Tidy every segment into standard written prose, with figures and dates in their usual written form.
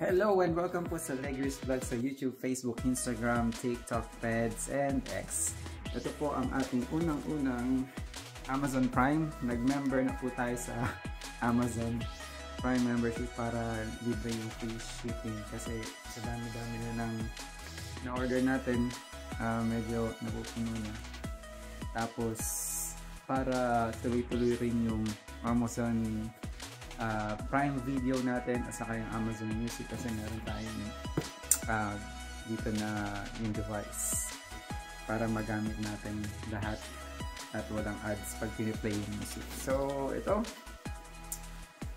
Hello and welcome po sa Legris Vlog sa YouTube, Facebook, Instagram, TikTok, Threads, and X. Ito po ang ating unang-unang Amazon Prime. Nag-member na po tayo sa Amazon Prime membership para libre yung free shipping. Kasi sa dami-dami na nang na-order natin, medyo napupuno na. Tapos, para tuloy-tuloy rin yung Amazon Prime Video natin at saka yung Amazon Music kasi meron tayong dito na yung device para magamit natin lahat at walang ads pag piniplay yung music. So ito,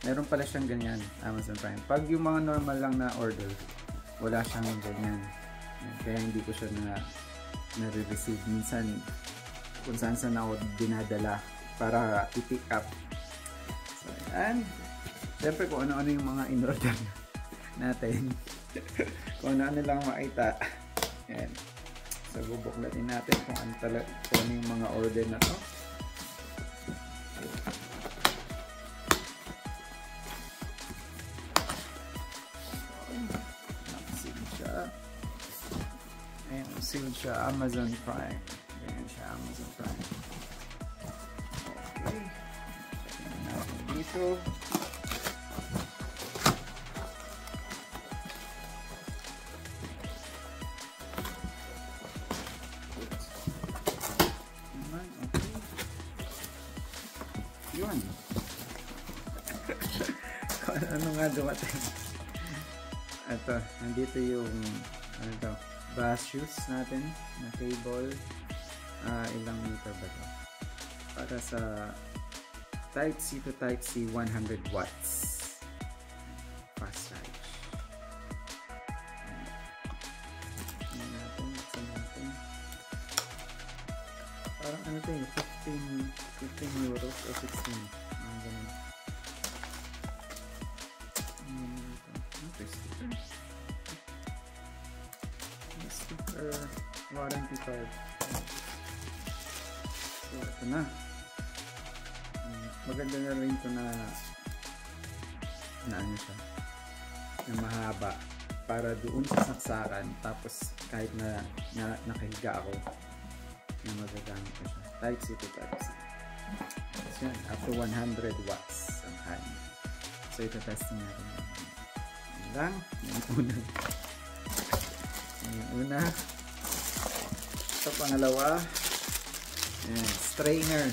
meron pala siyang ganyan, Amazon Prime. Pag yung mga normal lang na order, wala siyang ganyan, kaya hindi ko siya na-receive. Minsan kung saan ako dinadala para i-pick up. So and siyempre kung ano-ano yung mga in-order natin. Kung ano-ano lang makita. Ayan. So bubuklatin natin kung ano yung mga order na to. Nakasealed siya. Ayan, sealed siya. Amazon Prime. Ayan siya, Amazon Prime. Okay. Check natin dito. Yun. Ano nga dumating? Ito, nandito yung ano to, bass shoes natin na cable. Ilang meter ba to? Para sa Type C to Type C 100 watts fast charge. Parang ano to eh, 15 euros o 16. Ganun. Sticker warranty card. So ito na. Maganda na rin ito na ano siya, na mahaba para doon sa saksakan, tapos kahit na nakahiga ako na magagamit ko siya. Type C to Type C. So yan, up to 100 watts ang kanya. So ito testing natin. Yan lang. Yung una. Ito pangalawa. Yan, strainer.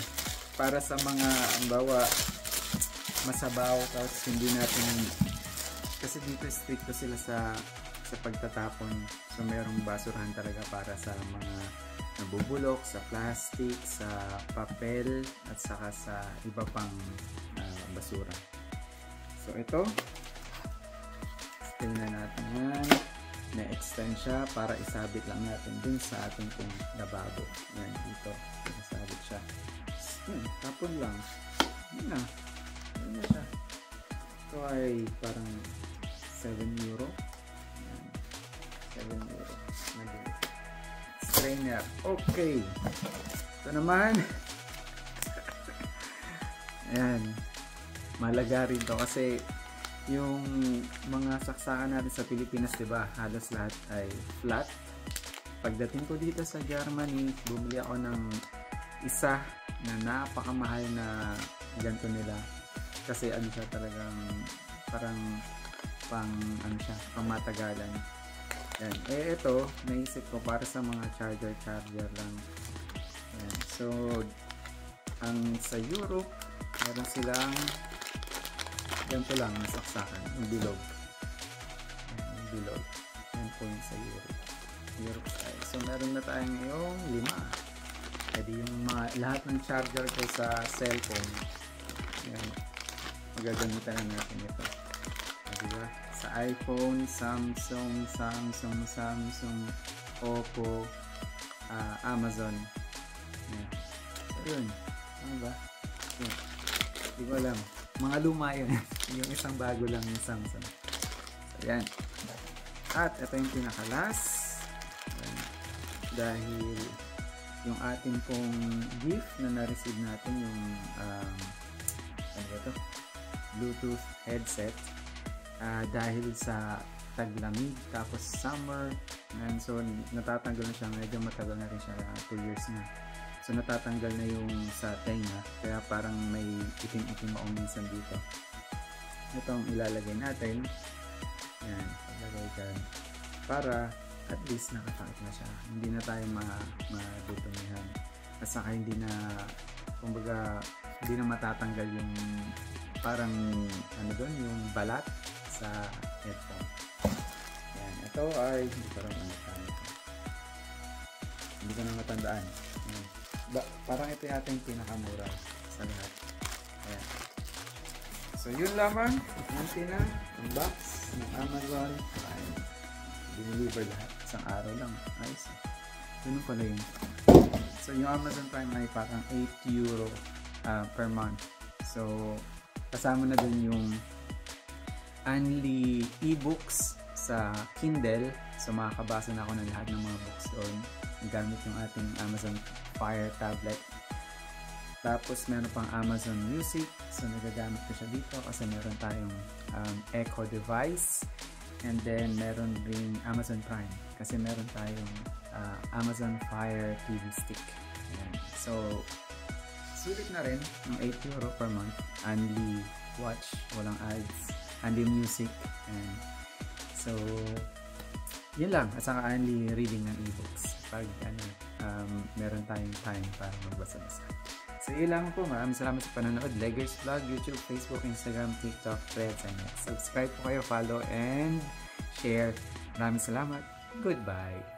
Para sa mga ambawa masabaw, tapos hindi natin, kasi dito stricto sila sa pagtatapon. So mayroong basurahan talaga para sa mga nabubulok, sa plastic, sa papel, at saka sa iba pang basura. So ito, tingnan natin yan. Na-extend siya para isabit lang natin dun sa ating pong lababo. Yan, dito. Isabit siya. Yun, tapon lang. Yun na. Yun na siya. Ito ay parang 7 euro. Yan. 7 euro. Nandun. Strainer. Okay. Ito naman. Ayan. Malaga rin to kasi yung mga saksakan natin sa Pilipinas, diba, halos lahat ay flat. Pagdating ko dito sa Germany, bumili ako ng isa na napakamahal na ganito nila. Kasi ano siya, talagang parang ano siya, pamatagalan. Yan. Ito, naisip ko para sa mga charger lang. Yan. So, ang sa Europe, meron silang ganito lang, nasaksakan, yung bilog. Yan, yung bilog. Yan po yung sa Europe style. So, meron na tayo ngayong 5. Pwede yung lahat ng charger ko sa cellphone. Yan. Magagamitan na natin ito. Diba? Sa iPhone, Samsung, Oppo, Amazon. Yan. So yun. Ano ba? Yan. Di ko alam. Mga luma yun. Yung isang bago lang yung Samsung. So yan. At ito yung pinakalas. Yan. Dahil yung ating pong gift na na-receive natin, yung ano ba ito? Bluetooth headset, dahil sa taglamig, tapos summer, and so natatanggal na siya, medyo matagal na rin siya, 2 years na. So natatanggal na yung sa tenga, kaya parang may itim-itim ako minsan dito. Itong ilalagay natin, yan, paglagay dyan, para at least nakatakip na siya, hindi na tayo madutumihan, at saka hindi na, kumbaga, hindi na matatanggal yung parang ano doon, yung balat sa headphone. Yan, ito ay hindi ko na matandaan. Yan. Parang ito yata yung pinakamura sa lahat. Ayan. So yun lamang ang box ng Amazon Prime. Diniliver lahat isang araw lang. Ayos. Ganun pala yun. So yung Amazon Prime ay parang 8 euro per month. So kasama na dun yung only e-books sa Kindle. So makakabasa na ako ng lahat ng mga books doon gamit yung ating Amazon Fire tablet. Tapos meron pang Amazon Music. So nagagamit ko siya dito kasi meron tayong Echo device. And then meron rin Amazon Prime kasi meron tayong Amazon Fire TV stick. Ayan. So sulit na rin ng 8 euro per month. Only watch, walang ads, only music, and so yun lang. At saka only reading ng e-books pag meron tayong time para magbasa-basa. So yun lang po. Maraming salamat sa panonood. Leggers Vlog, YouTube, Facebook, Instagram, TikTok, Threads, and X. Subscribe po kayo, follow, and share. Maraming salamat. Goodbye.